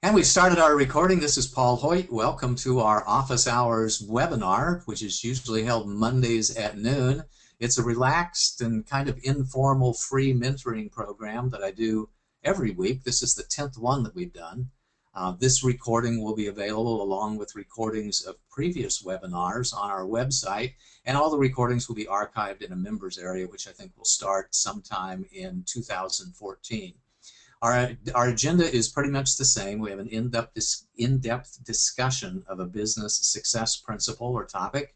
And we started our recording. This is Paul Hoyt. Welcome to our office hours webinar, which is usually held Mondays at noon. It's a relaxed and kind of informal free mentoring program that I do every week. This is the 10th one that we've done. This recording will be available along with recordings of previous webinars on our website, and all the recordings will be archived in a members area, which I think will start sometime in 2014. Our agenda is pretty much the same. We have an in-depth discussion of a business success principle or topic,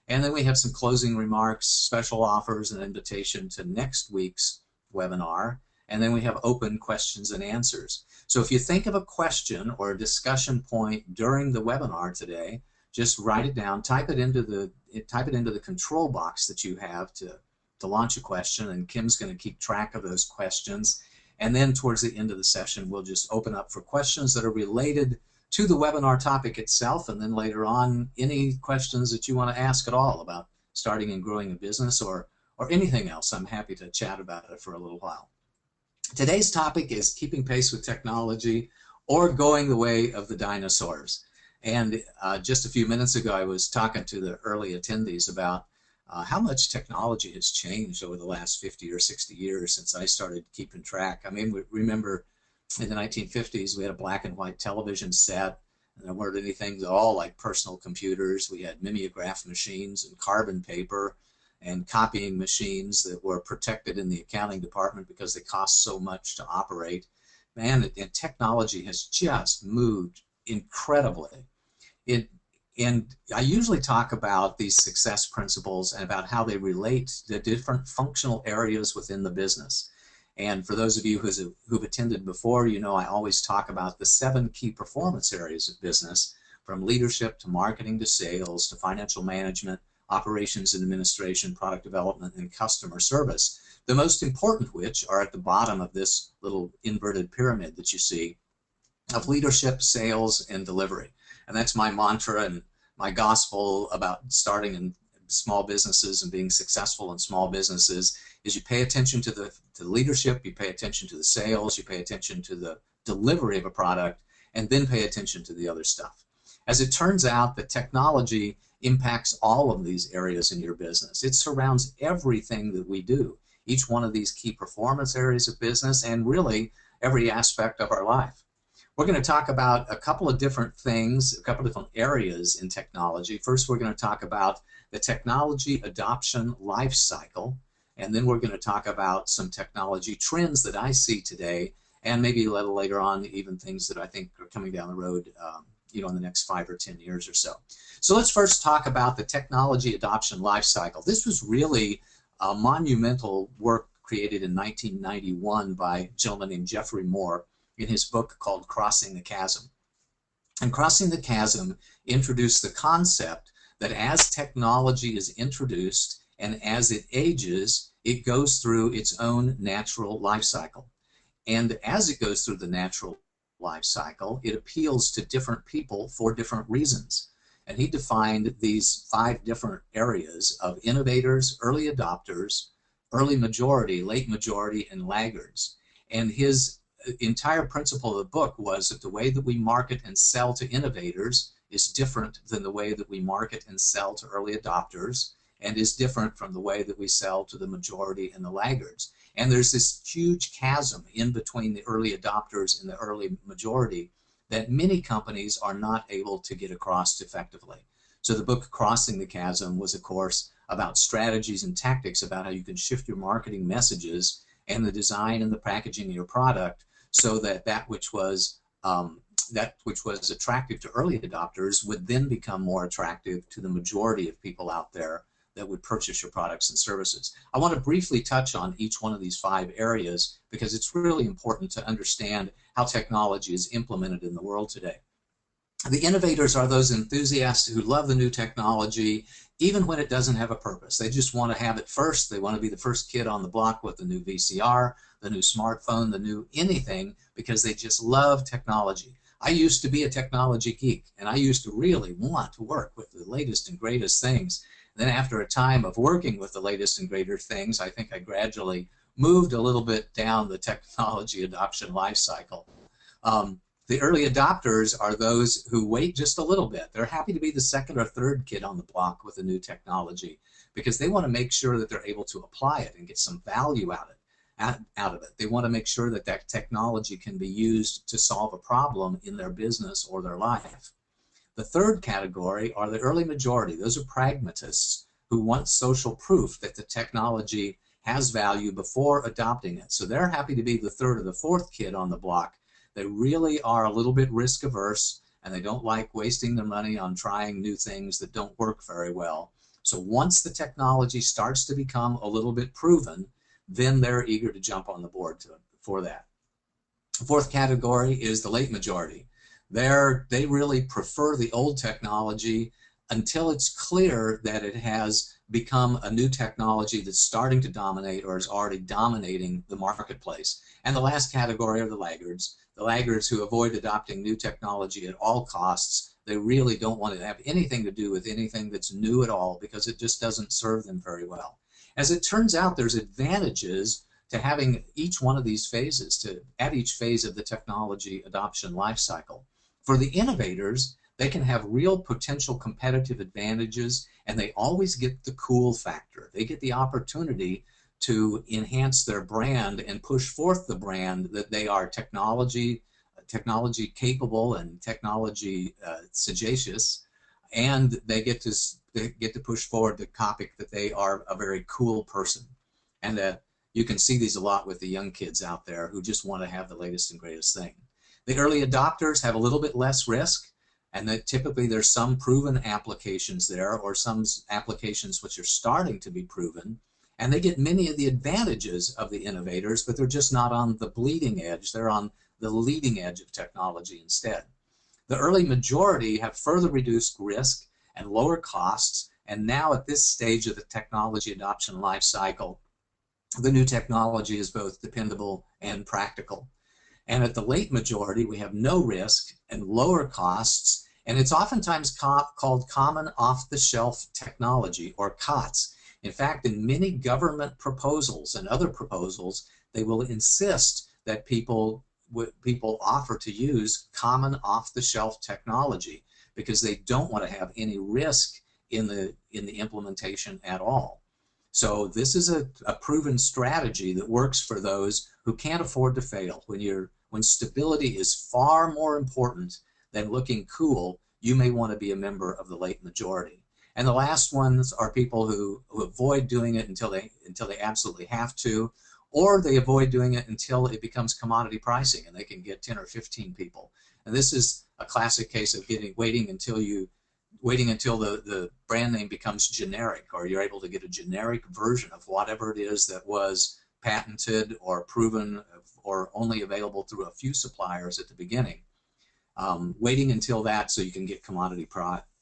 and then we have some closing remarks, special offers, and invitation to next week's webinar, and then we have open questions and answers. So if you think of a question or a discussion point during the webinar today, just write it down, type it into the control box that you have to launch a question, and Kim's going to keep track of those questions. And then towards the end of the session, we'll just open up for questions that are related to the webinar topic itself, and then later on, any questions that you want to ask at all about starting and growing a business or anything else. I'm happy to chat about it for a little while. Today's topic is keeping pace with technology or going the way of the dinosaurs. And just a few minutes ago, I was talking to the early attendees about how much technology has changed over the last 50 or 60 years since I started keeping track. I mean, we remember in the 1950s, we had a black and white television set, and there weren't anything at all like personal computers. We had mimeograph machines and carbon paper and copying machines that were protected in the accounting department because they cost so much to operate. Man, and technology has just moved incredibly. And I usually talk about these success principles and about how they relate to different functional areas within the business. And for those of you who've attended before, you know I always talk about the 7 key performance areas of business, from leadership to marketing to sales to financial management, operations and administration, product development, and customer service. The most important which are at the bottom of this little inverted pyramid that you see of leadership, sales, and delivery. And that's my mantra and my gospel about starting in small businesses and being successful in small businesses is you pay attention to the leadership, you pay attention to the sales, you pay attention to the delivery of a product, and then pay attention to the other stuff. As it turns out, that technology impacts all of these areas in your business. It surrounds everything that we do, each one of these key performance areas of business, and really every aspect of our life. We're going to talk about a couple of different things, a couple of different areas in technology. First, we're going to talk about the technology adoption life cycle, and then we're going to talk about some technology trends that I see today, and maybe a little later on, even things that I think are coming down the road, you know, in the next 5 or 10 years or so. So let's first talk about the technology adoption life cycle. This was really a monumental work created in 1991 by a gentleman named Jeffrey Moore in his book called Crossing the Chasm. And Crossing the Chasm introduced the concept that as technology is introduced and as it ages, it goes through its own natural life cycle. And as it goes through the natural life cycle, it appeals to different people for different reasons. And he defined these 5 different areas of innovators, early adopters, early majority, late majority, and laggards. And his entire principle of the book was that the way that we market and sell to innovators is different than the way that we market and sell to early adopters, and is different from the way that we sell to the majority and the laggards. And there's this huge chasm in between the early adopters and the early majority that many companies are not able to get across effectively. So the book Crossing the Chasm was, of course, about strategies and tactics about how you can shift your marketing messages and the design and the packaging of your product so that that which was attractive to early adopters would then become more attractive to the majority of people out there that would purchase your products and services. I want to briefly touch on each one of these 5 areas because it's really important to understand how technology is implemented in the world today. The innovators are those enthusiasts who love the new technology even when it doesn't have a purpose. They just want to have it first. They want to be the first kid on the block with the new VCR, the new smartphone, the new anything, because they just love technology. I used to be a technology geek, and I used to really want to work with the latest and greatest things. Then after a time of working with the latest and greater things, I think I gradually moved a little bit down the technology adoption life cycle. The early adopters are those who wait just a little bit. They're happy to be the second or third kid on the block with a new technology because they want to make sure that they're able to apply it and get some value out of it. They want to make sure that that technology can be used to solve a problem in their business or their life. The third category are the early majority. Those are pragmatists who want social proof that the technology has value before adopting it. So they're happy to be the third or the fourth kid on the block. They really are a little bit risk averse, and they don't like wasting their money on trying new things that don't work very well. So once the technology starts to become a little bit proven, then they're eager to jump on the board for that. The fourth category is the late majority. They really prefer the old technology until it's clear that it has become a new technology that's starting to dominate or is already dominating the marketplace. And the last category are the laggards who avoid adopting new technology at all costs. They really don't want to have anything to do with anything that's new at all because it just doesn't serve them very well. As it turns out, there's advantages to having each one of these phases, at each phase of the technology adoption life cycle. For the innovators, they can have real potential competitive advantages, and they always get the cool factor. They get the opportunity to enhance their brand and push forth the brand that they are technology capable and technology sagacious, and they get to push forward the topic that they are a very cool person. And you can see these a lot with the young kids out there who just want to have the latest and greatest thing. The early adopters have a little bit less risk, and that typically there's some proven applications there or some applications which are starting to be proven, and they get many of the advantages of the innovators, but they're just not on the bleeding edge. They're on the leading edge of technology instead. The early majority have further reduced risk and lower costs, and now at this stage of the technology adoption life cycle, the new technology is both dependable and practical. And at the late majority, we have no risk and lower costs, and it's oftentimes called common off-the-shelf technology, or COTS. In fact, in many government proposals and other proposals, they will insist that people offer to use common off-the-shelf technology because they don't want to have any risk in the implementation at all. So this is a proven strategy that works for those who can't afford to fail. When stability is far more important than looking cool, you may want to be a member of the late majority. And the last ones are people who avoid doing it until they absolutely have to, or they avoid doing it until it becomes commodity pricing and they can get 10 or 15 people. And this is a classic case of waiting until the brand name becomes generic, or you're able to get a generic version of whatever it is that was patented or proven or only available through a few suppliers at the beginning. Waiting until that so you can get commodity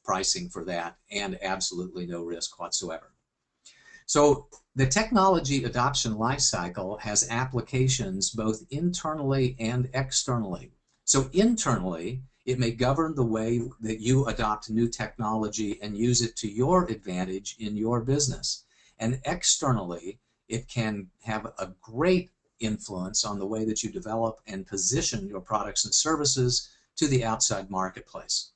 pricing for that and absolutely no risk whatsoever. So the technology adoption life cycle has applications both internally and externally. So internally, it may govern the way that you adopt new technology and use it to your advantage in your business. And externally, it can have a great influence on the way that you develop and position your products and services to the outside marketplace.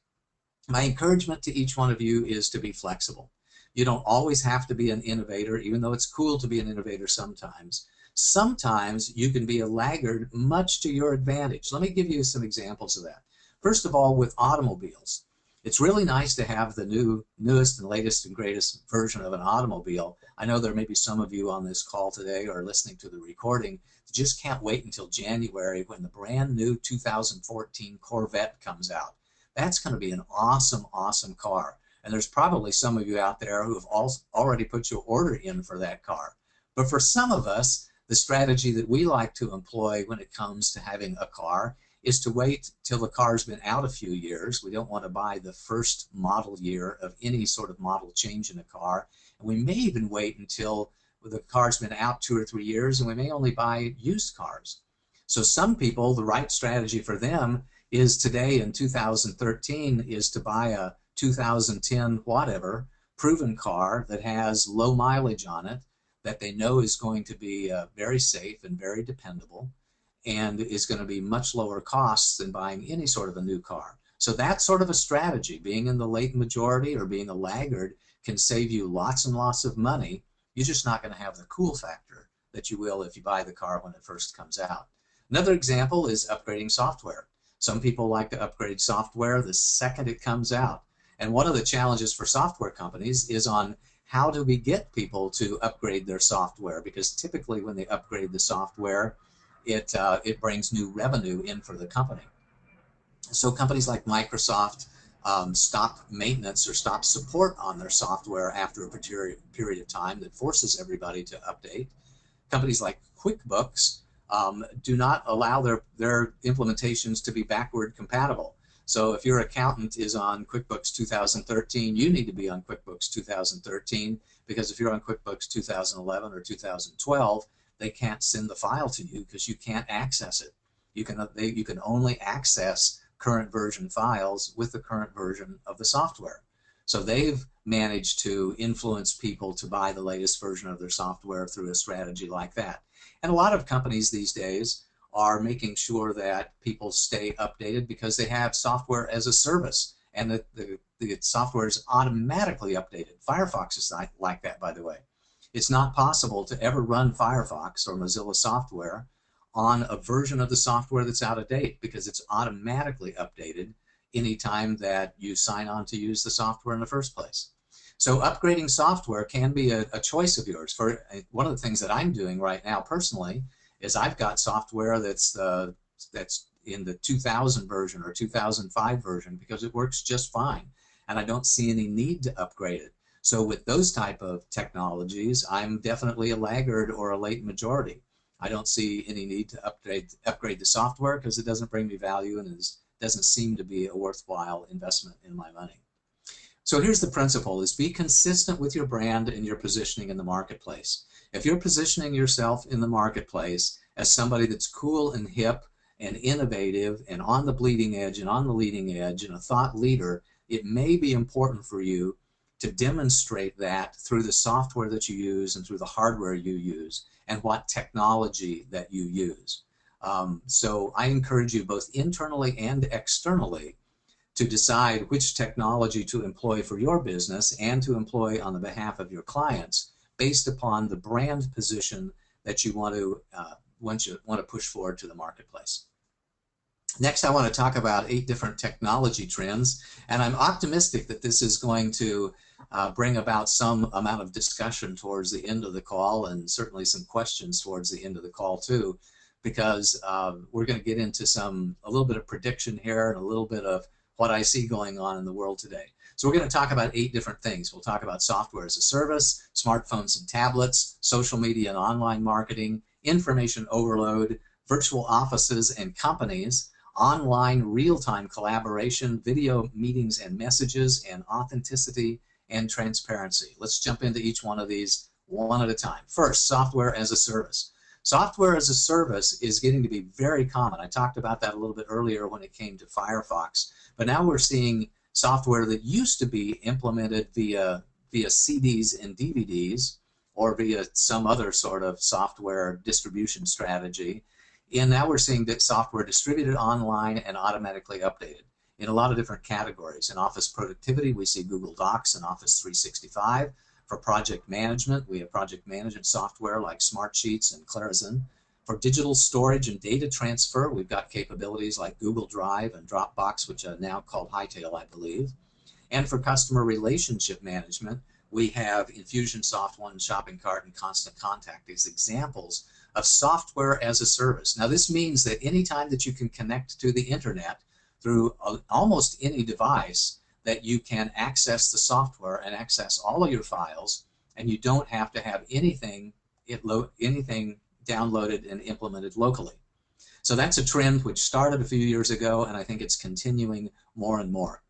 My encouragement to each one of you is to be flexible. You don't always have to be an innovator, even though it's cool to be an innovator sometimes. Sometimes you can be a laggard much to your advantage. Let me give you some examples of that. First of all, with automobiles. It's really nice to have the newest and latest and greatest version of an automobile. I know there may be some of you on this call today or listening to the recording that just can't wait until January when the brand new 2014 Corvette comes out. That's going to be an awesome, awesome car. And there's probably some of you out there who have already put your order in for that car. But for some of us, the strategy that we like to employ when it comes to having a car is to wait till the car's been out a few years. We don't want to buy the first model year of any sort of model change in a car. And we may even wait until the car's been out 2 or 3 years, and we may only buy used cars. So some people, the right strategy for them is today in 2013 is to buy a 2010 whatever proven car that has low mileage on it, that they know is going to be very safe and very dependable. and is going to be much lower costs than buying any sort of a new car. So that's sort of a strategy. Being in the late majority or being a laggard can save you lots and lots of money. You're just not going to have the cool factor that you will if you buy the car when it first comes out. Another example is upgrading software. Some people like to upgrade software the second it comes out. And one of the challenges for software companies is on how do we get people to upgrade their software, because typically when they upgrade the software, it brings new revenue in for the company. So companies like Microsoft stop maintenance or stop support on their software after a period of time that forces everybody to update. Companies like QuickBooks do not allow their implementations to be backward compatible. So if your accountant is on QuickBooks 2013, you need to be on QuickBooks 2013, because if you're on QuickBooks 2011 or 2012, they can't send the file to you because you can't access it. You can only access current version files with the current version of the software. So they've managed to influence people to buy the latest version of their software through a strategy like that. And a lot of companies these days are making sure that people stay updated because they have software as a service, and the software is automatically updated. Firefox is like that, by the way. It's not possible to ever run Firefox or Mozilla software on a version of the software that's out of date, because it's automatically updated anytime that you sign on to use the software in the first place. So upgrading software can be a choice of yours. For one of the things that I'm doing right now personally is I've got software that's in the 2000 version or 2005 version because it works just fine, and I don't see any need to upgrade it. So with those type of technologies, I'm definitely a laggard or a late majority. I don't see any need to upgrade the software because it doesn't bring me value and it doesn't seem to be a worthwhile investment in my money. So here's the principle: is be consistent with your brand and your positioning in the marketplace. If you're positioning yourself in the marketplace as somebody that's cool and hip and innovative and on the bleeding edge and on the leading edge and a thought leader, it may be important for you to demonstrate that through the software that you use and through the hardware you use and what technology that you use. So I encourage you both internally and externally to decide which technology to employ for your business and to employ on the behalf of your clients based upon the brand position that you want to push forward to the marketplace. Next, I want to talk about 8 different technology trends, and I'm optimistic that this is going to bring about some amount of discussion towards the end of the call, and certainly some questions towards the end of the call too, because we're going to get into a little bit of prediction here and a little bit of what I see going on in the world today. So we're going to talk about 8 different things. We'll talk about software as a service, smartphones and tablets, social media and online marketing, information overload, virtual offices and companies, online real-time collaboration, video meetings and messages, and authenticity and transparency. Let's jump into each one of these one at a time. First, software as a service. Software as a service is getting to be very common. I talked about that a little bit earlier when it came to Firefox, but now we're seeing software that used to be implemented via CDs and DVDs or via some other sort of software distribution strategy. And now we're seeing that software distributed online and automatically updated in a lot of different categories. In office productivity, we see Google Docs and Office 365. For project management, we have project management software like Smartsheets and Clarizen. For digital storage and data transfer, we've got capabilities like Google Drive and Dropbox, which are now called Hightail, I believe. And for customer relationship management, we have Infusionsoft One, Shopping Cart, and Constant Contact as examples of software as a service. Now this means that anytime that you can connect to the internet through almost any device, that you can access the software and access all of your files, and you don't have to have anything downloaded and implemented locally. So that's a trend which started a few years ago, and I think it's continuing more and more.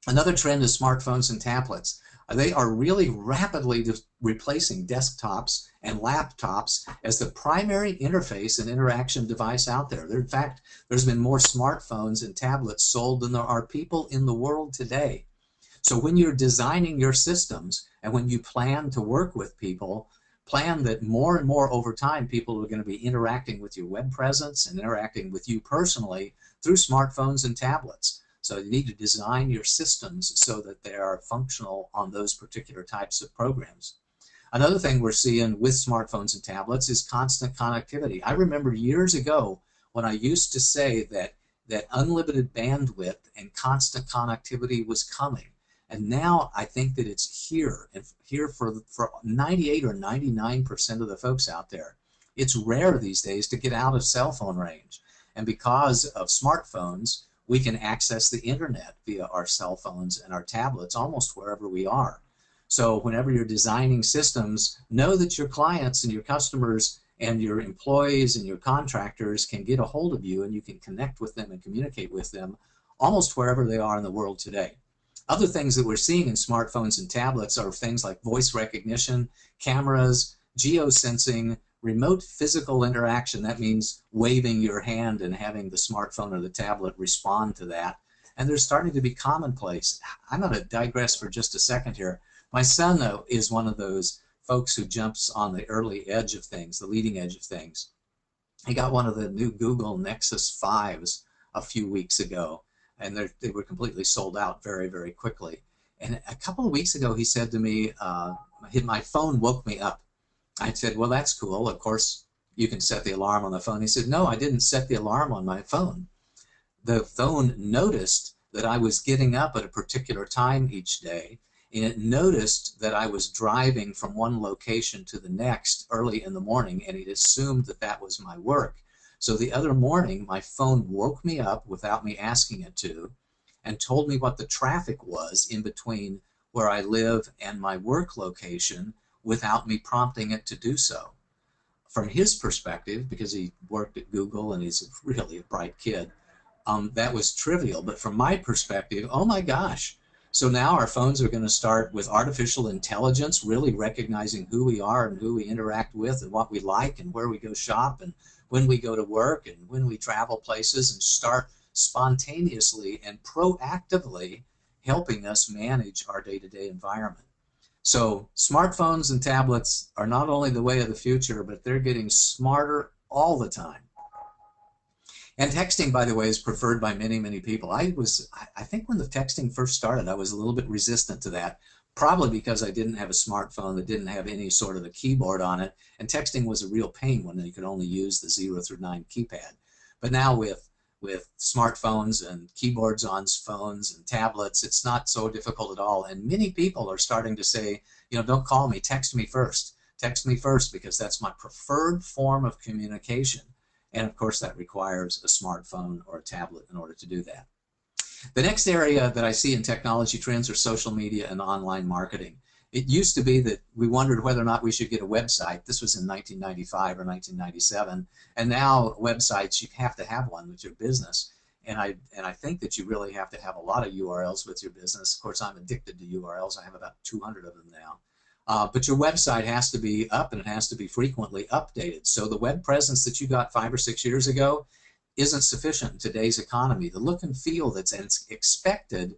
Another trend is smartphones and tablets. They are really rapidly replacing desktops and laptops as the primary interface and interaction device out there. In fact, there's been more smartphones and tablets sold than there are people in the world today. So when you're designing your systems and when you plan to work with people, plan that more and more over time people are going to be interacting with your web presence and interacting with you personally through smartphones and tablets. So you need to design your systems so that they are functional on those particular types of programs. Another thing we're seeing with smartphones and tablets is constant connectivity. I remember years ago when I used to say that unlimited bandwidth and constant connectivity was coming. And now I think that it's here, and here for 98 or 99% of the folks out there. It's rare these days to get out of cell phone range. And because of smartphones, we can access the internet via our cell phones and our tablets almost wherever we are. So whenever you're designing systems, know that your clients and your customers and your employees and your contractors can get a hold of you, and you can connect with them and communicate with them almost wherever they are in the world today. Other things that we're seeing in smartphones and tablets are things like voice recognition, cameras, geosensing, remote physical interaction. That means waving your hand and having the smartphone or the tablet respond to that. And they're starting to be commonplace. I'm going to digress for just a second here. My son, though, is one of those folks who jumps on the early edge of things, the leading edge of things. He got one of the new Google Nexus 5s a few weeks ago, and they were completely sold out very, very quickly. And a couple of weeks ago, he said to me, my phone woke me up. I said, well, that's cool. Of course, you can set the alarm on the phone. He said, no, I didn't set the alarm on my phone. The phone noticed that I was getting up at a particular time each day, and it noticed that I was driving from one location to the next early in the morning, and it assumed that that was my work. So the other morning, my phone woke me up without me asking it to, and told me what the traffic was in between where I live and my work location without me prompting it to do so. From his perspective, because he worked at Google and he's really a bright kid, that was trivial. But from my perspective, oh my gosh. So now our phones are going to start with artificial intelligence, really recognizing who we are and who we interact with and what we like and where we go shop and when we go to work and when we travel places, and start spontaneously and proactively helping us manage our day-to-day environment. So smartphones and tablets are not only the way of the future, but they're getting smarter all the time. And texting, by the way, is preferred by many, many people. I think when the texting first started, I was a little bit resistant to that, probably because I didn't have a smartphone that didn't have any sort of a keyboard on it, and texting was a real pain when you could only use the 0 through 9 keypad. But now with smartphones and keyboards on phones and tablets, it's not so difficult at all. And many people are starting to say, you know, don't call me, text me first. Text me first, because that's my preferred form of communication. And of course, that requires a smartphone or a tablet in order to do that. The next area that I see in technology trends are social media and online marketing. It used to be that we wondered whether or not we should get a website. This was in 1995 or 1997. And now websites, you have to have one with your business. And I think that you really have to have a lot of URLs with your business. Of course, I'm addicted to URLs. I have about 200 of them now. But your website has to be up, and it has to be frequently updated. So the web presence that you got 5 or 6 years ago isn't sufficient in today's economy. The look and feel that's expected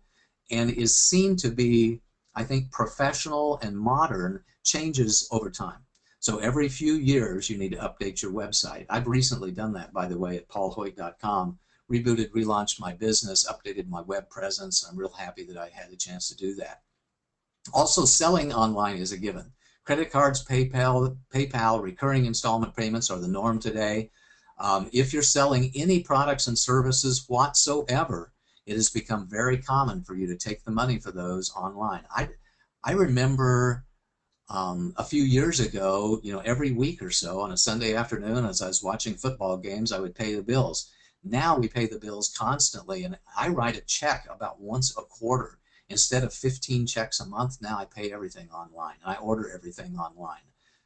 and is seen to be, I think, professional and modern changes over time. So every few years you need to update your website. I've recently done that, by the way, at paulhoyt.com. Rebooted, relaunched my business, updated my web presence. I'm real happy that I had the chance to do that. Also, selling online is a given. Credit cards, PayPal, recurring installment payments are the norm today. If you're selling any products and services whatsoever, it has become very common for you to take the money for those online. I remember a few years ago, you know, every week or so on a Sunday afternoon as I was watching football games, I would pay the bills. Now we pay the bills constantly, and I write a check about once a quarter. Instead of 15 checks a month, now I pay everything online, and I order everything online.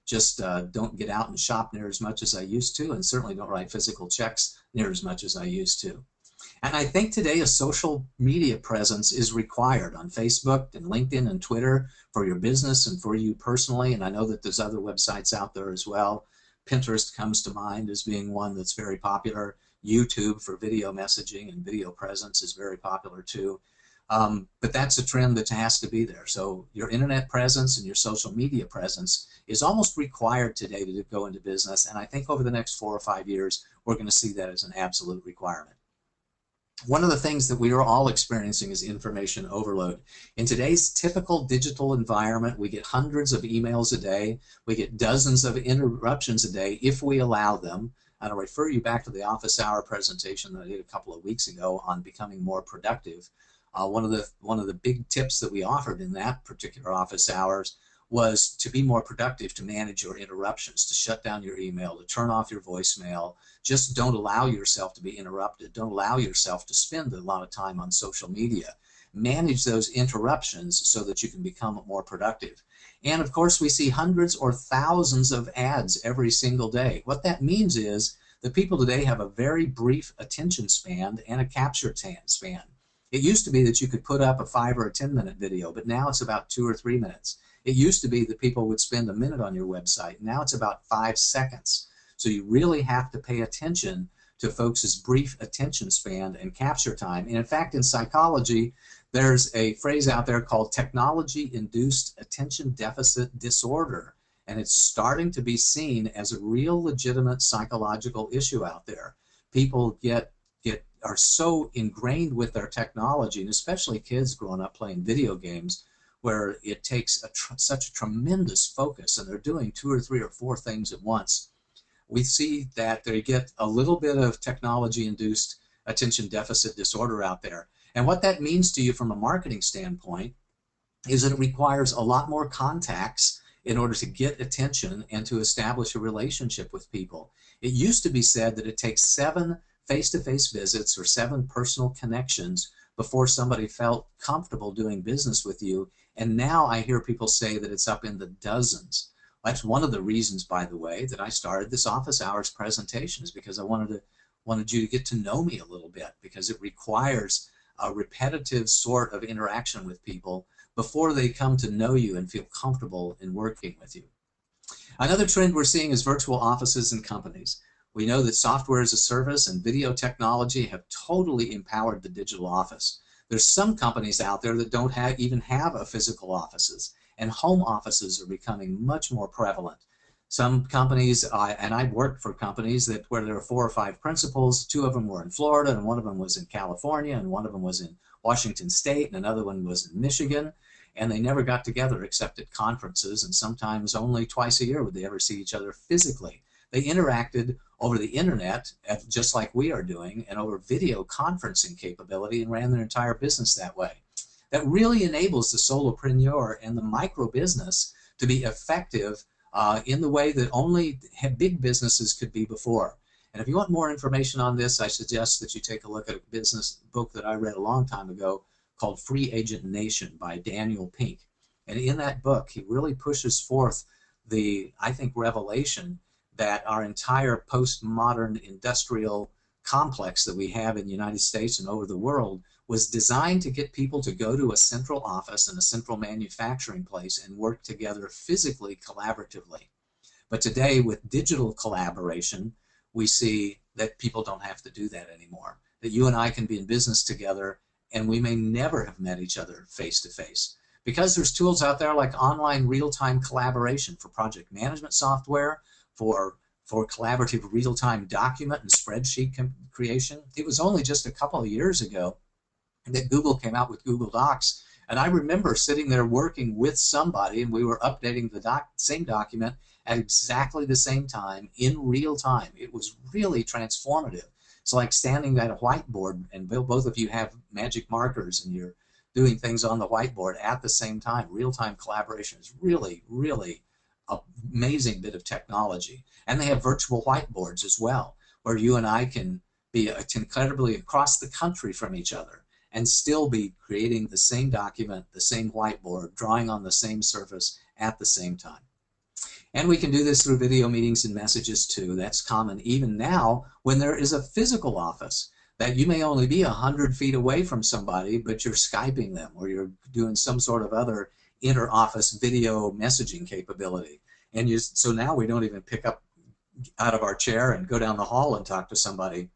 Just don't get out and shop near as much as I used to, and certainly don't write physical checks near as much as I used to. And I think today a social media presence is required on Facebook and LinkedIn and Twitter for your business and for you personally, and I know that there's other websites out there as well. Pinterest comes to mind as being one that's very popular. YouTube for video messaging and video presence is very popular too. But that's a trend that has to be there. So your internet presence and your social media presence is almost required today to go into business. And I think over the next 4 or 5 years, we're going to see that as an absolute requirement. One of the things that we are all experiencing is information overload. In today's typical digital environment, we get hundreds of emails a day. We get dozens of interruptions a day if we allow them. And I'll refer you back to the office hour presentation that I did a couple of weeks ago on becoming more productive. One of the big tips that we offered in that particular office hours was to be more productive, to manage your interruptions, to shut down your email, to turn off your voicemail. Just don't allow yourself to be interrupted. Don't allow yourself to spend a lot of time on social media. Manage those interruptions so that you can become more productive. And of course, we see hundreds or thousands of ads every single day. What that means is that people today have a very brief attention span and a capture span. It used to be that you could put up a 5 or a 10-minute video, but now it's about 2 or 3 minutes. It used to be that people would spend a minute on your website. Now it's about 5 seconds. So you really have to pay attention to folks' brief attention span and capture time. And in fact, in psychology, there's a phrase out there called technology-induced attention deficit disorder. And it's starting to be seen as a real legitimate psychological issue out there. People are so ingrained with their technology, and especially kids growing up playing video games, where it takes such a tremendous focus, and they're doing 2 or 3 or 4 things at once. We see that they get a little bit of technology-induced attention deficit disorder out there. And what that means to you from a marketing standpoint is that it requires a lot more contacts in order to get attention and to establish a relationship with people. It used to be said that it takes 7 face-to-face visits or 7 personal connections before somebody felt comfortable doing business with you. And now I hear people say that it's up in the dozens. That's one of the reasons, by the way, that I started this office hours presentation, is because I wanted you to get to know me a little bit, because it requires a repetitive sort of interaction with people before they come to know you and feel comfortable in working with you. Another trend we're seeing is virtual offices and companies. We know that software as a service and video technology have totally empowered the digital office. There's some companies out there that don't even have a physical offices, and home offices are becoming much more prevalent. Some companies, and I've worked for companies where there were 4 or 5 principals. 2 of them were in Florida, and one of them was in California, and one of them was in Washington State, and another one was in Michigan. And they never got together except at conferences, and sometimes only twice a year would they ever see each other physically. They interacted over the internet, just like we are doing, and over video conferencing capability, and ran their entire business that way. That really enables the solopreneur and the micro business to be effective in the way that only big businesses could be before. And if you want more information on this, I suggest that you take a look at a business book that I read a long time ago called Free Agent Nation by Daniel Pink. And in that book, he really pushes forth the, I think, revelation that our entire postmodern industrial complex that we have in the United States and over the world was designed to get people to go to a central office and a central manufacturing place and work together physically, collaboratively. But today, with digital collaboration, we see that people don't have to do that anymore. That you and I can be in business together, and we may never have met each other face-to-face. Because there's tools out there like online real-time collaboration for project management software, for collaborative real-time document and spreadsheet creation. It was only just a couple of years ago that Google came out with Google Docs, and I remember sitting there working with somebody, and we were updating the same document at exactly the same time in real time. It was really transformative. It's like standing at a whiteboard, and both of you have magic markers, and you're doing things on the whiteboard at the same time. Real-time collaboration is really, really an amazing bit of technology. And they have virtual whiteboards as well, where you and I can be incredibly across the country from each other and still be creating the same document, the same whiteboard, drawing on the same surface at the same time. And we can do this through video meetings and messages too. That's common even now when there is a physical office, that you may only be 100 feet away from somebody, but you're Skyping them, or you're doing some sort of other inter-office video messaging capability. And so now we don't even pick up out of our chair and go down the hall and talk to somebody.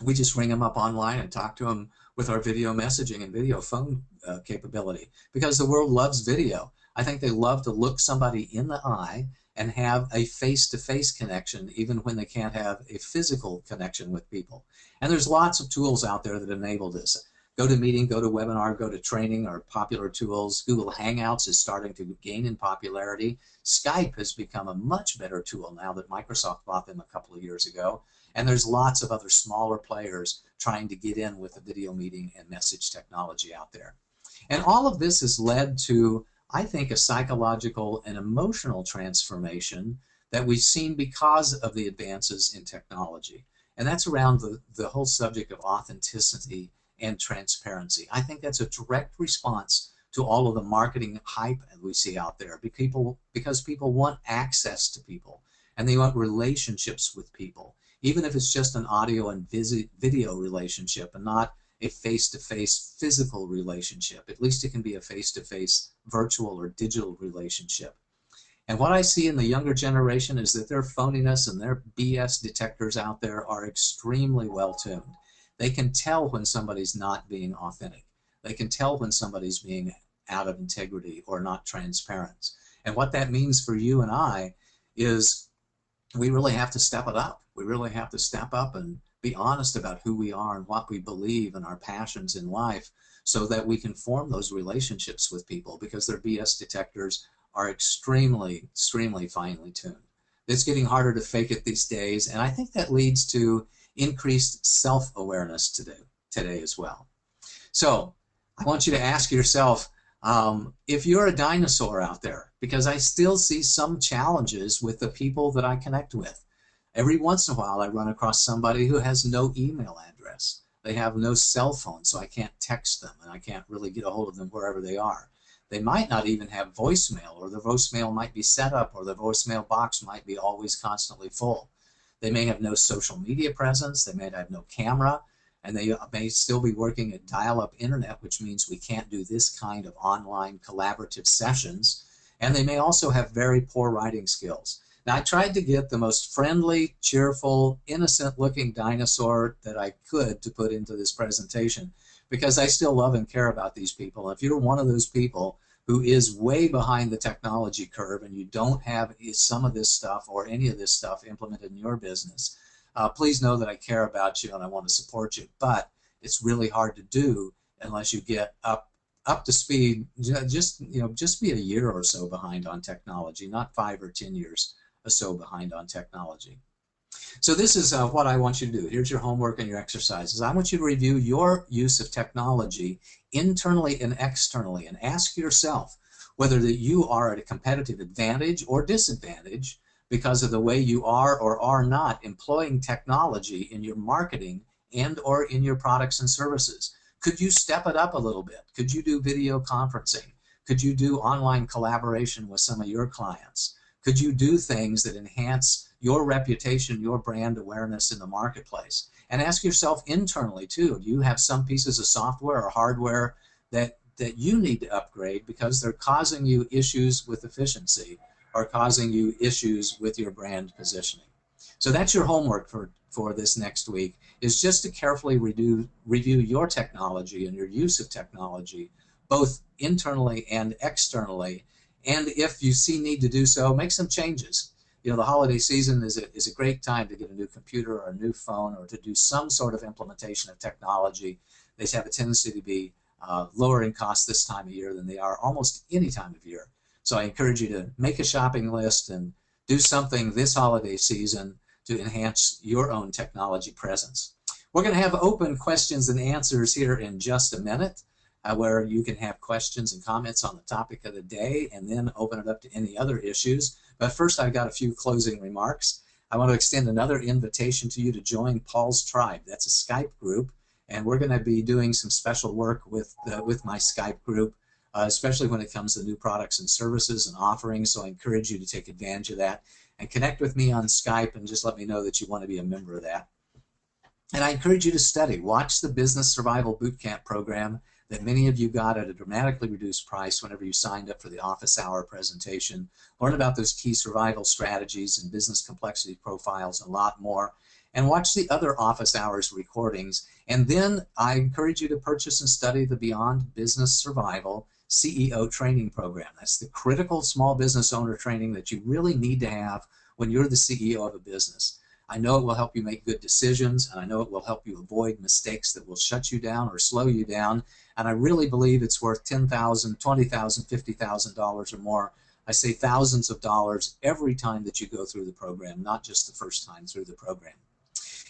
We just ring them up online and talk to them with our video messaging and video phone capability, because the world loves video. I think they love to look somebody in the eye and have a face-to-face connection, even when they can't have a physical connection with people. And there's lots of tools out there that enable this. GoToMeeting, GoToWebinar, GoToTraining are popular tools. Google Hangouts is starting to gain in popularity. Skype has become a much better tool now that Microsoft bought them a couple of years ago. And there's lots of other smaller players trying to get in with the video meeting and message technology out there. And all of this has led to, I think, a psychological and emotional transformation that we've seen because of the advances in technology. And that's around the whole subject of authenticity and transparency. I think that's a direct response to all of the marketing hype that we see out there, because people want access to people and they want relationships with people, even if it's just an audio and video relationship and not a face-to-face physical relationship. At least it can be a face-to-face virtual or digital relationship. And what I see in the younger generation is that their phoniness and their BS detectors out there are extremely well tuned. They can tell when somebody's not being authentic. They can tell when somebody's being out of integrity or not transparent. And what that means for you and I is we really have to step it up. We really have to step up and be honest about who we are and what we believe and our passions in life, so that we can form those relationships with people, because their BS detectors are extremely, extremely finely tuned. It's getting harder to fake it these days, and I think that leads to increased self-awareness today as well. So I want you to ask yourself, if you're a dinosaur out there, because I still see some challenges with the people that I connect with. Every once in a while I run across somebody who has no email address. They have no cell phone, so I can't text them and I can't really get a hold of them wherever they are. They might not even have voicemail, or the voicemail might be set up, or the voicemail box might be always constantly full. They may have no social media presence, they may have no camera, and they may still be working at dial-up internet, which means we can't do this kind of online collaborative sessions. And they may also have very poor writing skills. Now, I tried to get the most friendly, cheerful, innocent-looking dinosaur that I could to put into this presentation, because I still love and care about these people. If you're one of those people who is way behind the technology curve and you don't have some of this stuff or any of this stuff implemented in your business, please know that I care about you and I want to support you. But it's really hard to do unless you get up to speed. Just be a year or so behind on technology, not 5 or 10 years or so behind on technology. So this is what I want you to do. Here's your homework and your exercises. I want you to review your use of technology internally and externally, and ask yourself whether that you are at a competitive advantage or disadvantage because of the way you are or are not employing technology in your marketing and or in your products and services. Could you step it up a little bit? Could you do video conferencing? Could you do online collaboration with some of your clients? Could you do things that enhance your reputation, your brand awareness in the marketplace? And ask yourself internally too, do you have some pieces of software or hardware that you need to upgrade because they're causing you issues with efficiency or causing you issues with your brand positioning? So that's your homework for this next week, is just to carefully review your technology and your use of technology, both internally and externally. And if you see need to do so, make some changes. You know, the holiday season is a great time to get a new computer or a new phone, or to do some sort of implementation of technology. They have a tendency to be lower in cost this time of year than they are almost any time of year. So I encourage you to make a shopping list and do something this holiday season to enhance your own technology presence. We're going to have open questions and answers here in just a minute, where you can have questions and comments on the topic of the day, and then open it up to any other issues. But first, I've got a few closing remarks. I want to extend another invitation to you to join Paul's Tribe. That's a Skype group, and we're going to be doing some special work with my Skype group, especially when it comes to new products and services and offerings. So I encourage you to take advantage of that and connect with me on Skype, and just let me know that you want to be a member of that. And I encourage you to study. Watch the Business Survival Bootcamp program that many of you got at a dramatically reduced price whenever you signed up for the office hour presentation. Learn about those key survival strategies and business complexity profiles and a lot more. and watch the other office hours recordings. And then I encourage you to purchase and study the Beyond Business Survival CEO training program. That's the critical small business owner training that you really need to have when you're the CEO of a business. I know it will help you make good decisions, and I know it will help you avoid mistakes that will shut you down or slow you down. And I really believe it's worth $10,000, $20,000, $50,000 or more. I say thousands of dollars every time that you go through the program, not just the first time through the program.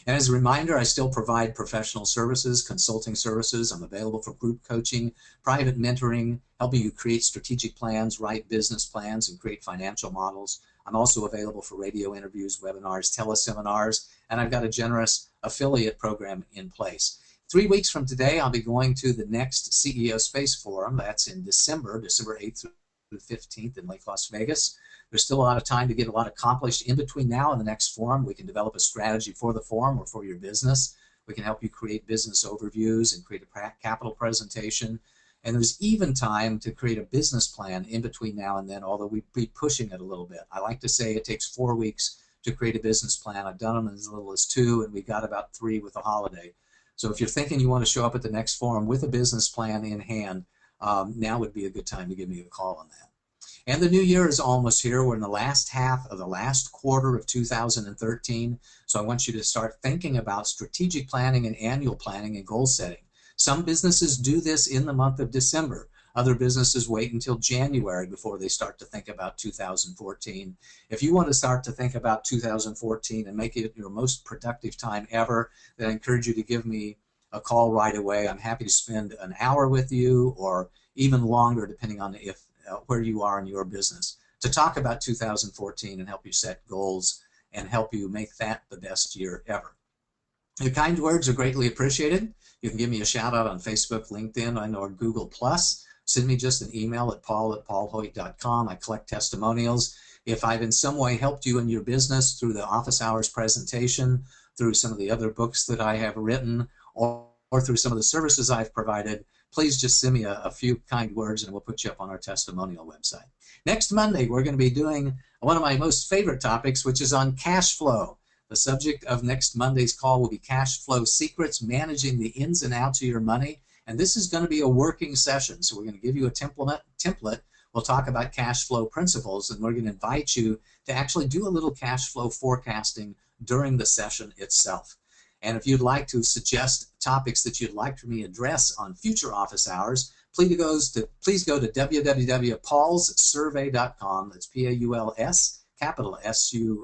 And as a reminder, I still provide professional services, consulting services. I'm available for group coaching, private mentoring, helping you create strategic plans, write business plans, and create financial models. I'm also available for radio interviews, webinars, teleseminars, and I've got a generous affiliate program in place. 3 weeks from today, I'll be going to the next CEO Space Forum. That's in December 8th through the 15th in Lake Las Vegas. There's still a lot of time to get a lot accomplished in between now and the next forum. We can develop a strategy for the forum or for your business. We can help you create business overviews and create a capital presentation. And there's even time to create a business plan in between now and then, although we'd be pushing it a little bit. I like to say it takes 4 weeks to create a business plan. I've done them in as little as 2, and we got about 3 with the holiday. So if you're thinking you want to show up at the next forum with a business plan in hand, now would be a good time to give me a call on that. And the new year is almost here. We're in the last half of the last quarter of 2013. So I want you to start thinking about strategic planning and annual planning and goal setting. Some businesses do this in the month of December. Other businesses wait until January before they start to think about 2014. If you want to start to think about 2014 and make it your most productive time ever, then I encourage you to give me a call right away. I'm happy to spend an hour with you or even longer, depending on where you are in your business, to talk about 2014 and help you set goals and help you make that the best year ever. Your kind words are greatly appreciated. You can give me a shout out on Facebook, LinkedIn, or Google+. Send me just an email at paul@paulhoyt.com. I collect testimonials. If I've in some way helped you in your business through the office hours presentation, through some of the other books that I have written, or through some of the services I've provided, please just send me a few kind words and we'll put you up on our testimonial website. Next Monday, we're going to be doing one of my most favorite topics, which is on cash flow. The subject of next Monday's call will be cash flow secrets, managing the ins and outs of your money. And this is going to be a working session. So we're going to give you a template. We'll talk about cash flow principles, and we're going to invite you to actually do a little cash flow forecasting during the session itself. And if you'd like to suggest topics that you'd like for me to address on future office hours, please go to www.paulssurvey.com. That's P-A-U-L-S, capital S-U-R-V-E-Y.com.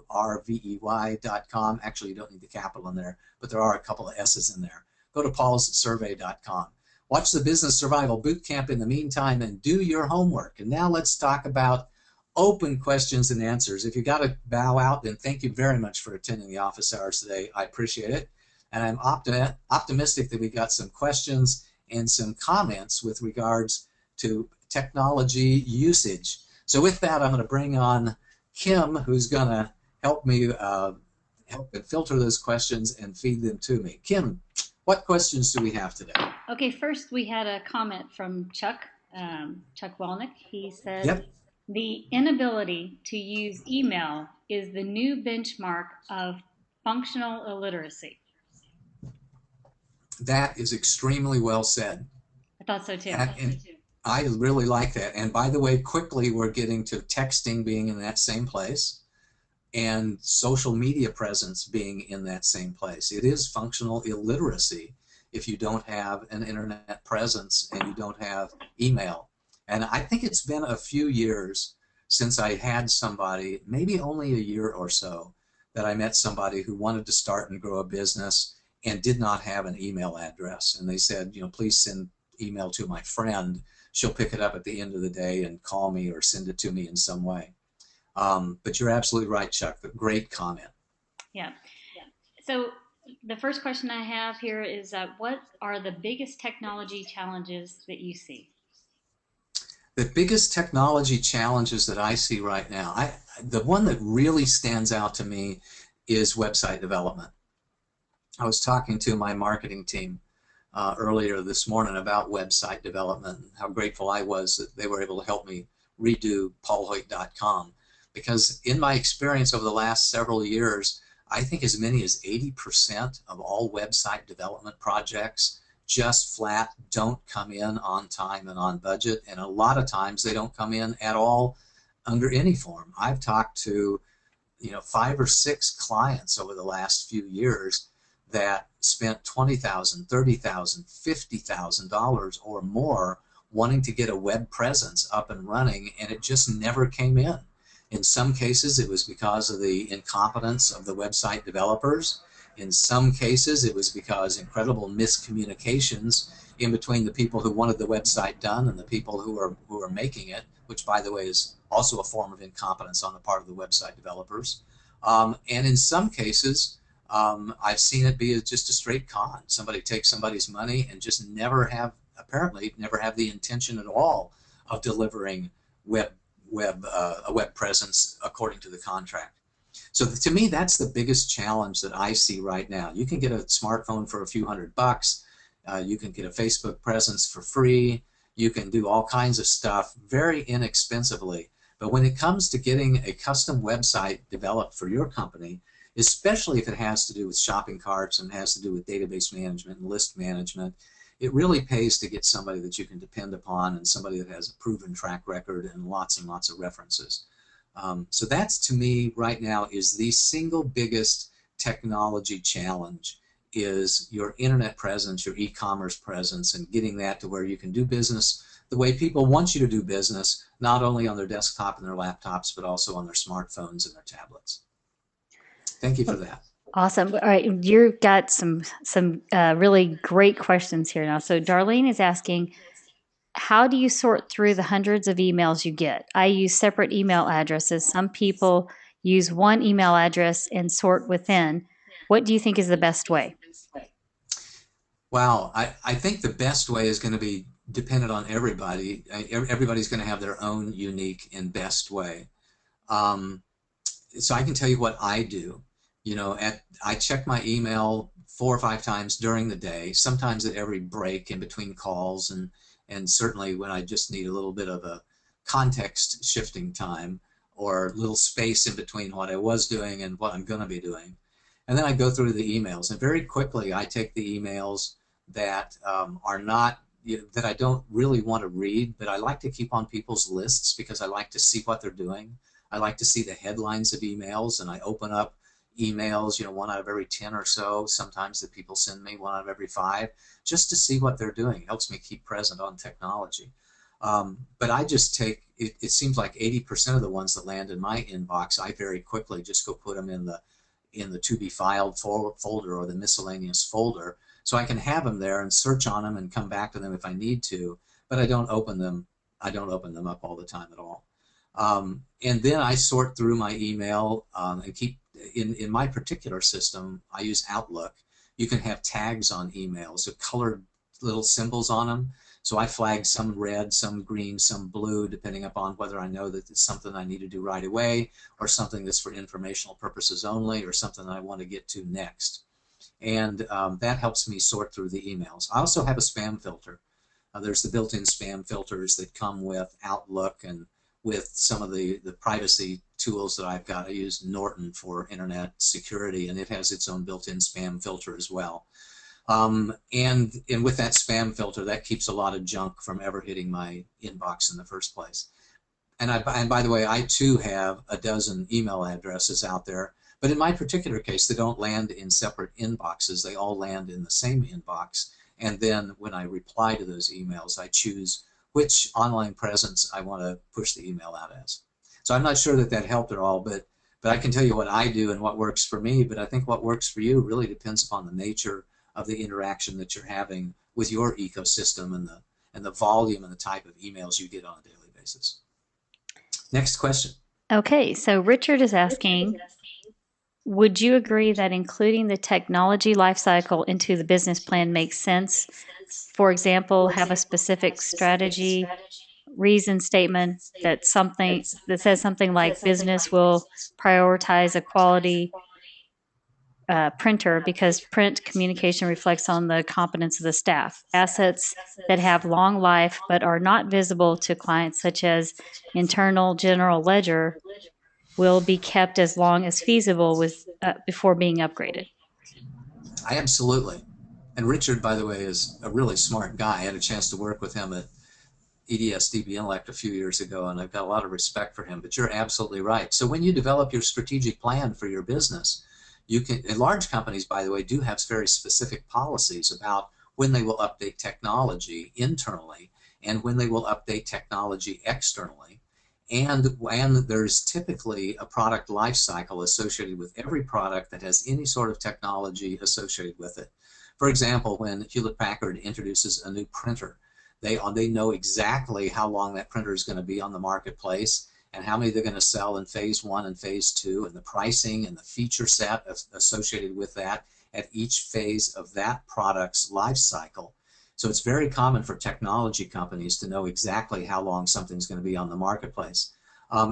Actually, you don't need the capital in there, but there are a couple of S's in there. Go to paulssurvey.com. Watch the Business Survival Bootcamp in the meantime and do your homework. And now let's talk about open questions and answers. If you got to bow out, then thank you very much for attending the office hours today. I appreciate it. And I'm optimistic that we got some questions and some comments with regards to technology usage. So with that, I'm going to bring on Kim, who's going to help me filter those questions and feed them to me. Kim, what questions do we have today? Okay, first we had a comment from Chuck Walnick. He said, yep. The inability to use email is the new benchmark of functional illiteracy. That is extremely well said. I thought so too. I really like that. And by the way, quickly we're getting to texting being in that same place and social media presence being in that same place. It is functional illiteracy if you don't have an internet presence and you don't have email. And I think it's been a few years since I had somebody, maybe only a year or so, that I met somebody who wanted to start and grow a business and did not have an email address. And they said, please send email to my friend. She'll pick it up at the end of the day and call me or send it to me in some way. But you're absolutely right, Chuck. Great comment. Yeah. So the first question I have here is, what are the biggest technology challenges that you see? The biggest technology challenges that I see right now, the one that really stands out to me is website development. I was talking to my marketing team earlier this morning about website development and how grateful I was that they were able to help me redo paulhoyt.com. Because in my experience over the last several years, I think as many as 80% of all website development projects just flat don't come in on time and on budget. And a lot of times they don't come in at all under any form. I've talked to 5 or 6 clients over the last few years that spent $20,000, $30,000, $50,000 or more wanting to get a web presence up and running, and it just never came in. In some cases, it was because of the incompetence of the website developers. In some cases, it was because incredible miscommunications in between the people who wanted the website done and the people who are making it, which, by the way, is also a form of incompetence on the part of the website developers. And in some cases, I've seen it be just a straight con. Somebody takes somebody's money and just apparently never have the intention at all of delivering a web presence according to the contract. So to me, that's the biggest challenge that I see right now. You can get a smartphone for a few $100. You can get a Facebook presence for free. You can do all kinds of stuff very inexpensively. But when it comes to getting a custom website developed for your company, especially if it has to do with shopping carts and has to do with database management and list management, it really pays to get somebody that you can depend upon and somebody that has a proven track record and lots of references. So that's, to me, right now, is the single biggest technology challenge, is your internet presence, your e-commerce presence, and getting that to where you can do business the way people want you to do business, not only on their desktop and their laptops, but also on their smartphones and their tablets. Thank you for that. Awesome. All right, you've got some really great questions here now. So Darlene is asking, how do you sort through the hundreds of emails you get? I use separate email addresses. Some people use one email address and sort within. What do you think is the best way? Wow, I think the best way is going to be dependent on everybody. Everybody's going to have their own unique and best way. So I can tell you what I do. I check my email 4 or 5 times during the day, sometimes at every break in between calls, and certainly when I just need a little bit of a context shifting time or a little space in between what I was doing and what I'm going to be doing. And then I go through the emails, and very quickly I take the emails that are not, that I don't really want to read, but I like to keep on people's lists because I like to see what they're doing. I like to see the headlines of emails, and I open up emails, 1 out of every 10 or so, sometimes that people send me, 1 out of every 5, just to see what they're doing. It helps me keep present on technology. But I just take, it seems like 80% of the ones that land in my inbox, I very quickly just go put them in the to be filed folder or the miscellaneous folder, so I can have them there and search on them and come back to them if I need to, but I don't open them up all the time at all. And then I sort through my email and keep, in my particular system, I use Outlook. You can have tags on emails, so colored little symbols on them. So I flag some red, some green, some blue, depending upon whether I know that it's something I need to do right away, or something that's for informational purposes only, or something I want to get to next. And that helps me sort through the emails. I also have a spam filter. There's the built-in spam filters that come with Outlook and with some of the privacy tools that I've got. I use Norton for internet security, and it has its own built-in spam filter as well. And with that spam filter, that keeps a lot of junk from ever hitting my inbox in the first place. And by the way, I too have a dozen email addresses out there, but in my particular case, they don't land in separate inboxes. They all land in the same inbox. And then when I reply to those emails, I choose which online presence I want to push the email out as. So I'm not sure that helped at all, but I can tell you what I do and what works for me. But I think what works for you really depends upon the nature of the interaction that you're having with your ecosystem and the volume and the type of emails you get on a daily basis. Next question. Okay, so Richard is asking, would you agree that including the technology lifecycle into the business plan makes sense? For example, have a specific strategy, reason statement that says something like business will prioritize a quality printer because print communication reflects on the competence of the staff. Assets that have long life but are not visible to clients, such as internal general ledger, will be kept as long as feasible before being upgraded. Absolutely. And Richard, by the way, is a really smart guy. I had a chance to work with him at EDS DB Intellect a few years ago, and I've got a lot of respect for him. But you're absolutely right. So when you develop your strategic plan for your business, you can, and large companies, by the way, do have very specific policies about when they will update technology internally and when they will update technology externally. And there's typically a product life cycle associated with every product that has any sort of technology associated with it. For example, when Hewlett-Packard introduces a new printer, they know exactly how long that printer is going to be on the marketplace and how many they're going to sell in phase 1 and phase 2, and the pricing and the feature set associated with that at each phase of that product's life cycle. So it's very common for technology companies to know exactly how long something's going to be on the marketplace.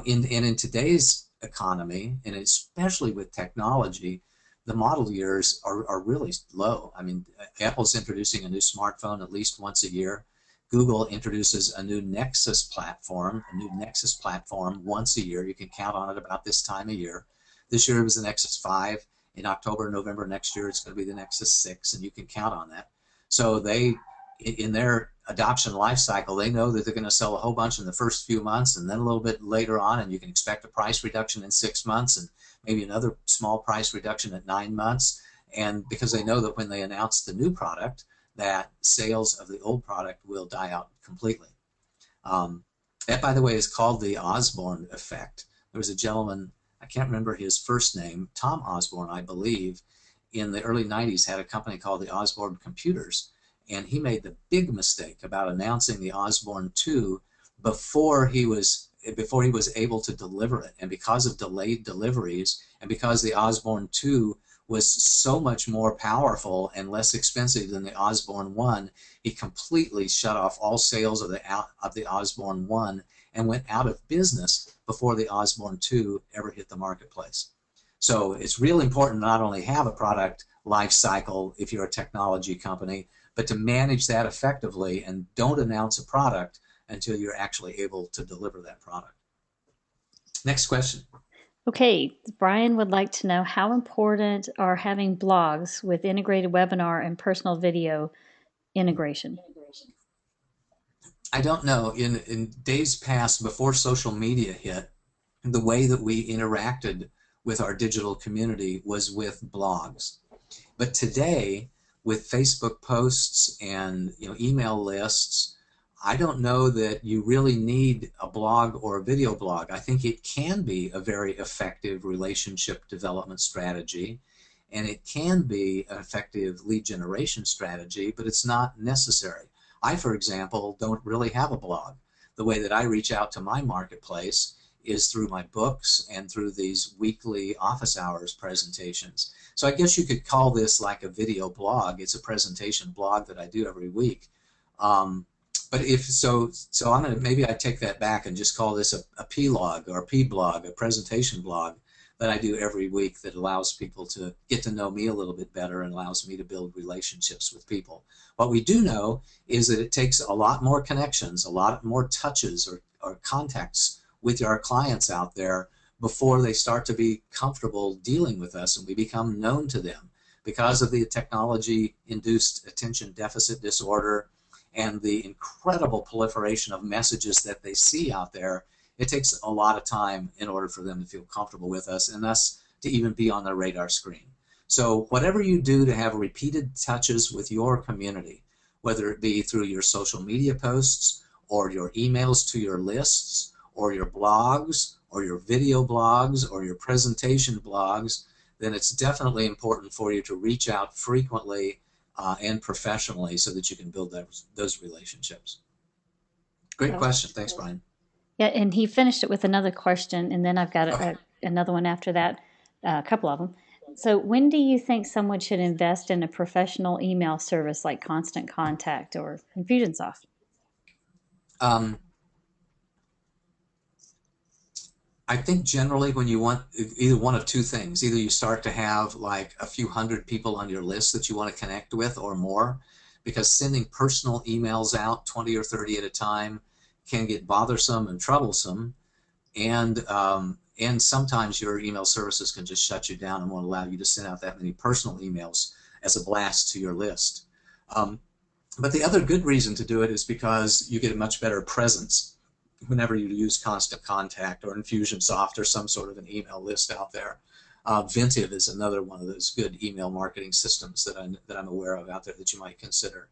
In today's economy, and especially with technology, the model years are really low. I mean, Apple's introducing a new smartphone at least once a year. Google introduces a new Nexus platform once a year. You can count on it about this time of year. This year it was the Nexus 5. In October, November next year, it's going to be the Nexus 6, and you can count on that. So they, in their adoption life cycle, they know that they're going to sell a whole bunch in the first few months, and then a little bit later on, and you can expect a price reduction in 6 months, and maybe another small price reduction at 9 months. And because they know that when they announce the new product, that sales of the old product will die out completely. That, by the way, is called the Osborne effect. There was a gentleman, I can't remember his first name, Tom Osborne, I believe, in the early 90s had a company called the Osborne Computers, and he made the big mistake about announcing the Osborne 2 before he was able to deliver it. And because of delayed deliveries, and because the Osborne 2 was so much more powerful and less expensive than the Osborne 1, he completely shut off all sales of the Osborne 1 and went out of business before the Osborne 2 ever hit the marketplace. So it's really important to not only have a product life cycle if you're a technology company, but to manage that effectively, and don't announce a product until you're actually able to deliver that product. Next question. Okay, Brian would like to know how important are having blogs with integrated webinar and personal video integration? I don't know. In days past, before social media hit, the way that we interacted with our digital community was with blogs. But today, with Facebook posts and email lists, I don't know that you really need a blog or a video blog. I think it can be a very effective relationship development strategy, and it can be an effective lead generation strategy, but it's not necessary. I, for example, don't really have a blog. The way that I reach out to my marketplace is through my books and through these weekly office hours presentations. So I guess you could call this like a video blog. It's a presentation blog that I do every week. But if so, I'm gonna, maybe I take that back and just call this a P-log or a P-blog, a presentation blog that I do every week that allows people to get to know me a little bit better and allows me to build relationships with people. What we do know is that it takes a lot more connections, a lot more touches or contacts with our clients out there before they start to be comfortable dealing with us and we become known to them. Because of the technology-induced attention deficit disorder and the incredible proliferation of messages that they see out there, it takes a lot of time in order for them to feel comfortable with us and thus to even be on their radar screen. So whatever you do to have repeated touches with your community, whether it be through your social media posts or your emails to your lists or your blogs or your video blogs or your presentation blogs, then it's definitely important for you to reach out frequently and professionally so that you can build those relationships. Great question. Thanks, Brian. Yeah, and he finished it with another question, and then I've got another one after that, a couple of them. So when do you think someone should invest in a professional email service like Constant Contact or Infusionsoft? I think generally when you want either one of two things, either you start to have like a few hundred people on your list that you want to connect with or more, because sending personal emails out 20 or 30 at a time can get bothersome and troublesome, and and sometimes your email services can just shut you down and won't allow you to send out that many personal emails as a blast to your list. But the other good reason to do it is because you get a much better presence whenever you use Constant Contact or Infusionsoft or some sort of an email list out there. Ventive is another one of those good email marketing systems that I'm aware of out there that you might consider,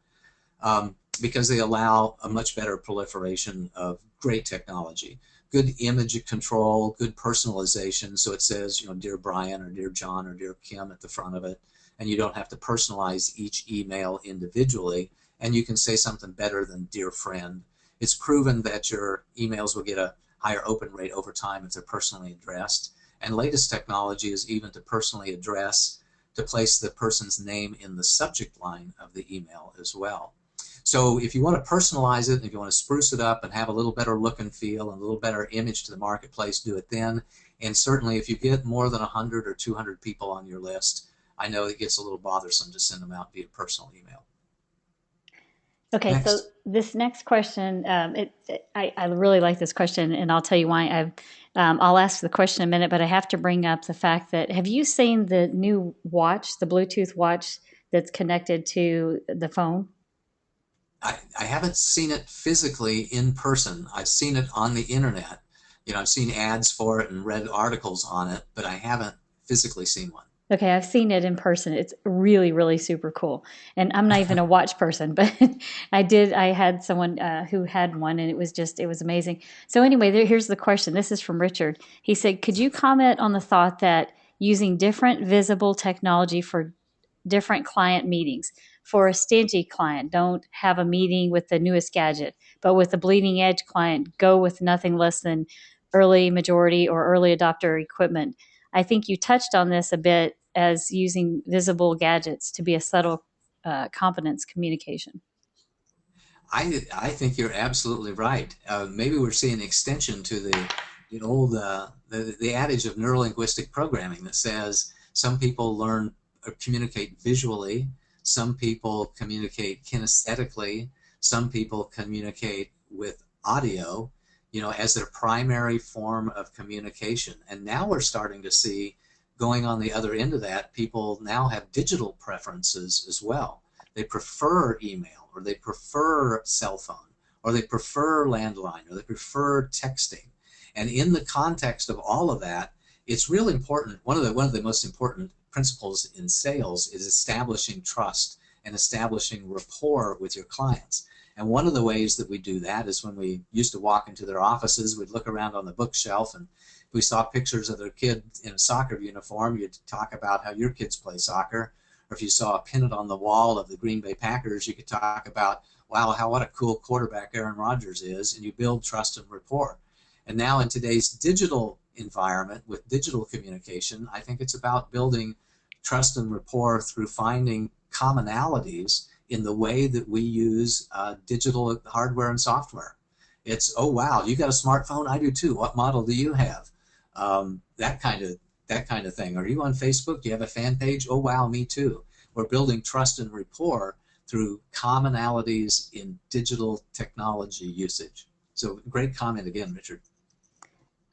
because they allow a much better proliferation of great technology. Good image control, good personalization, so it says, you know, Dear Brian or Dear John or Dear Kim at the front of it, and you don't have to personalize each email individually, and you can say something better than Dear Friend. It's proven that your emails will get a higher open rate over time if they're personally addressed. And latest technology is even to personally address, to place the person's name in the subject line of the email as well. So if you want to personalize it, if you want to spruce it up and have a little better look and feel and a little better image to the marketplace, do it then. And certainly if you get more than 100 or 200 people on your list, I know it gets a little bothersome to send them out via personal email. Okay, so Next. this next question, I really like this question, and I'll tell you why. I'll ask the question in a minute, but I have to bring up the fact that, have you seen the new watch, the Bluetooth watch that's connected to the phone? I haven't seen it physically in person. I've seen it on the internet. You know, I've seen ads for it and read articles on it, but I haven't physically seen one. Okay, I've seen it in person. It's really, really super cool. And I'm not even a watch person, but I had someone who had one, and it was amazing. So anyway, here's the question. This is from Richard. He said, could you comment on the thought that using different visible technology for different client meetings? For a stingy client, don't have a meeting with the newest gadget, but with a bleeding edge client, go with nothing less than early majority or early adopter equipment. I think you touched on this a bit as using visible gadgets to be a subtle competence communication. I think you're absolutely right. Maybe we're seeing an extension to the old the adage of neurolinguistic programming that says some people learn or communicate visually, some people communicate kinesthetically, some people communicate with audio, you know, as their primary form of communication. And now we're starting to see, going on the other end of that, people now have digital preferences as well. They prefer email, or they prefer cell phone, or they prefer landline, or they prefer texting. And in the context of all of that, it's really important. One of the most important principles in sales is establishing trust and establishing rapport with your clients. And one of the ways that we do that is when we used to walk into their offices, we'd look around on the bookshelf, and if we saw pictures of their kid in a soccer uniform, you'd talk about how your kids play soccer. Or if you saw a pennant on the wall of the Green Bay Packers, you could talk about, wow, what a cool quarterback Aaron Rodgers is, and you build trust and rapport. And now in today's digital environment with digital communication, I think it's about building trust and rapport through finding commonalities in the way that we use digital hardware and software. It's, oh wow, you got a smartphone? I do too. What model do you have? That kind of thing. Are you on Facebook? Do you have a fan page? Oh wow, me too. We're building trust and rapport through commonalities in digital technology usage. So great comment again, Richard.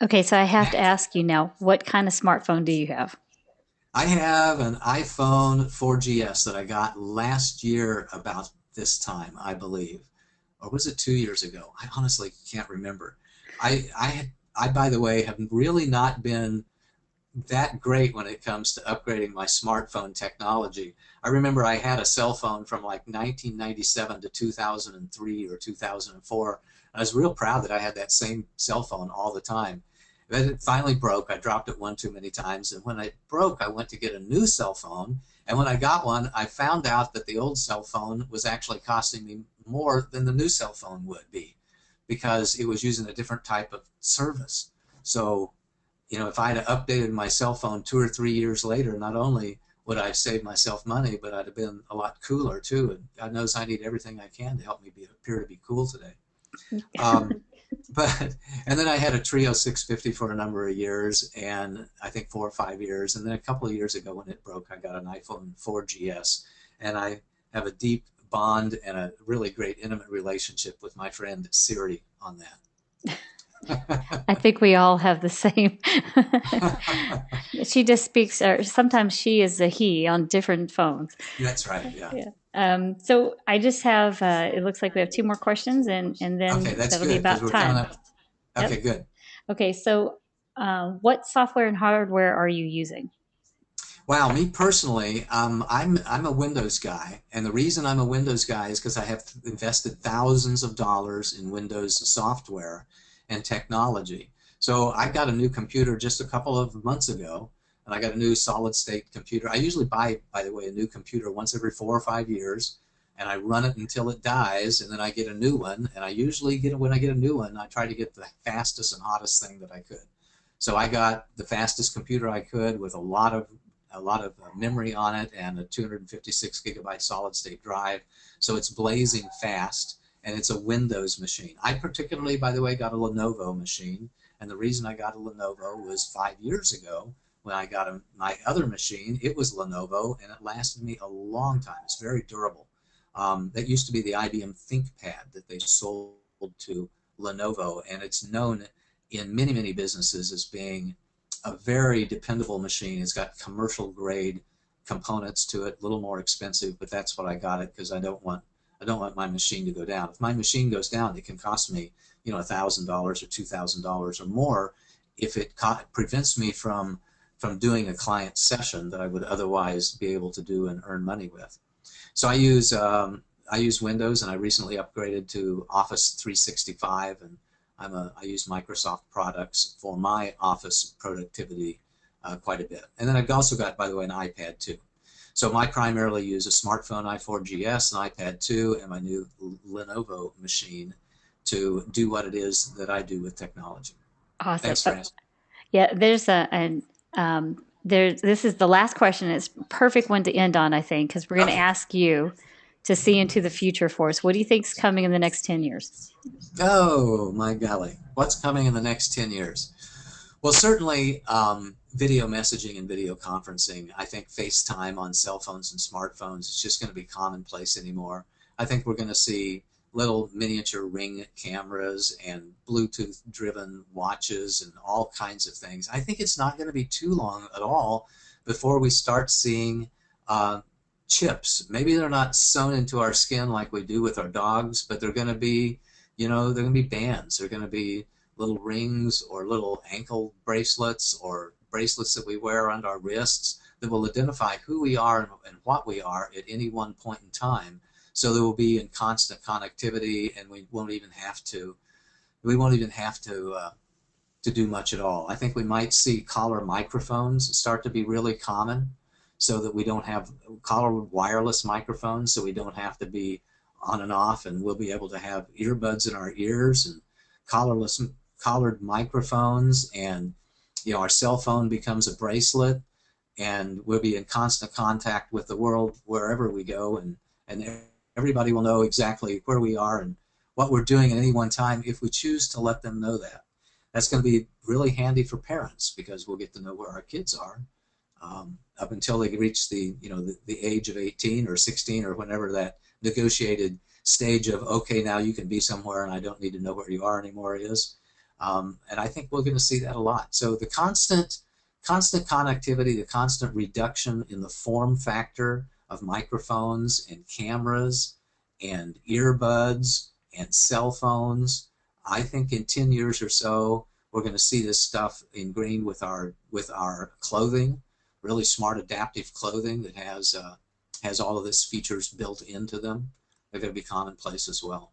Okay, so I have to Next. ask you now, what kind of smartphone do you have? I have an iPhone 4GS that I got last year about this time, I believe. Or was it 2 years ago? I honestly can't remember. I by the way, have really not been that great when it comes to upgrading my smartphone technology. I remember I had a cell phone from like 1997 to 2003 or 2004. I was real proud that I had that same cell phone all the time. Then it finally broke. I dropped it one too many times. And when it broke, I went to get a new cell phone. And when I got one, I found out that the old cell phone was actually costing me more than the new cell phone would be, because it was using a different type of service. So, you know, if I had updated my cell phone 2 or 3 years later, not only would I have saved myself money, but I'd have been a lot cooler too. And God knows I need everything I can to help me appear to be cool today. Um, but and then I had a Trio 650 for a number of years, and I think 4 or 5 years, and then a couple of years ago when it broke, I got an iPhone 4GS, and I have a deep bond and a really great intimate relationship with my friend Siri on that. I think we all have the same. She just speaks, or sometimes she is a he on different phones. That's right. Yeah. Yeah. So I just have, it looks like we have two more questions and Okay, then that's that'll be good because about we're coming time. up. Okay, Yep. good. Okay. So, what software and hardware are you using? Wow, me personally, I'm a Windows guy, and the reason I'm a Windows guy is because I have invested thousands of dollars in Windows software and technology. So I got a new computer just a couple of months ago, and I got a new solid state computer. I usually buy, by the way, a new computer once every 4 or 5 years, and I run it until it dies, and then I get a new one. And I usually get when I get a new one, I try to get the fastest and hottest thing that I could. So I got the fastest computer I could with a lot of memory on it and a 256 gigabyte solid state drive. So it's blazing fast and it's a Windows machine. I particularly, by the way, got a Lenovo machine. And the reason I got a Lenovo was 5 years ago when I got my other machine. It was Lenovo and it lasted me a long time. It's very durable. That used to be the IBM ThinkPad that they sold to Lenovo, and it's known in many, many businesses as being a very dependable machine. It's got commercial grade components to it, a little more expensive, but that's what I got it because I don't want my machine to go down. If my machine goes down, it can cost me, $1,000 or $2,000 or more if it prevents me from doing a client session that I would otherwise be able to do and earn money with. So I use Windows, and I recently upgraded to Office 365, and I use Microsoft products for my office productivity quite a bit. And then I've also got, by the way, an iPad too. So I primarily use a smartphone i4GS, an iPad 2, and my new Lenovo machine to do what it is that I do with technology. Awesome. Thanks for asking. Yeah, there's this is the last question. It's a perfect one to end on, I think, because we're going to Okay. ask you to see into the future for us. What do you think's coming in the next 10 years? Oh, my golly. What's coming in the next 10 years? Well, certainly video messaging and video conferencing. I think FaceTime on cell phones and smartphones is just going to be commonplace anymore. I think we're going to see little miniature Ring cameras and Bluetooth driven watches and all kinds of things. I think it's not going to be too long at all before we start seeing uh, chips. Maybe they're not sewn into our skin like we do with our dogs, but they're going to be, they're going to be bands. They're going to be little rings or little ankle bracelets or bracelets that we wear around our wrists that will identify who we are and what we are at any one point in time. So that we'll be in constant connectivity, and we won't even have to do much at all. I think we might see collar microphones start to be really common, so that we don't have collar wireless microphones, so we don't have to be on and off, and we'll be able to have earbuds in our ears and collarless collared microphones, and our cell phone becomes a bracelet, and we'll be in constant contact with the world wherever we go, and everybody will know exactly where we are and what we're doing at any one time if we choose to let them know that. That's going to be really handy for parents because we'll get to know where our kids are up until they reach the age of 18 or 16 or whenever that negotiated stage of, okay, now you can be somewhere and I don't need to know where you are anymore is. And I think we're going to see that a lot. So the constant connectivity, the constant reduction in the form factor of microphones and cameras and earbuds and cell phones. I think in 10 years or so, we're going to see this stuff ingrained with our clothing, really smart adaptive clothing that has all of these features built into them. They're going to be commonplace as well.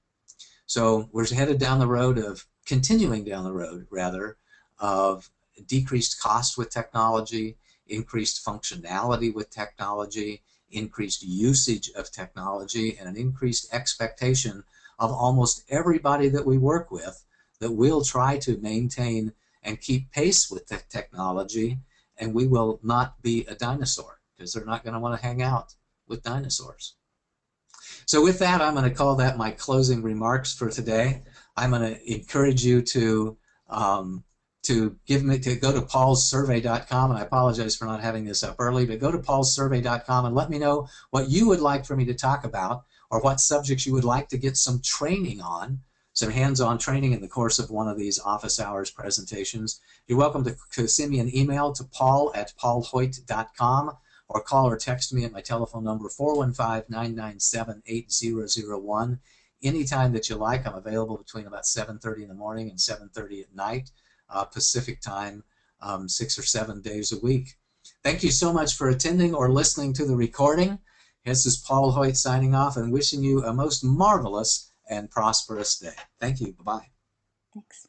So we're headed down the road of continuing down the road, rather, of decreased cost with technology, increased functionality with technology, increased usage of technology, and an increased expectation of almost everybody that we work with that we'll try to maintain and keep pace with the technology, and we will not be a dinosaur because they're not going to want to hang out with dinosaurs. So with that, I'm going to call that my closing remarks for today. I'm going to encourage you to go to paulssurvey.com, and I apologize for not having this up early, but go to paulssurvey.com and let me know what you would like for me to talk about or what subjects you would like to get some training on some hands-on training in the course of one of these office hours presentations, you're welcome to send me an email to paul@paulhoyt.com or call or text me at my telephone number 415-997-8001. Anytime that you like. I'm available between about 7:30 in the morning and 7:30 at night, Pacific time, 6 or 7 days a week. Thank you so much for attending or listening to the recording. This is Paul Hoyt signing off and wishing you a most marvelous and prosperous day. Thank you. Bye-bye. Thanks.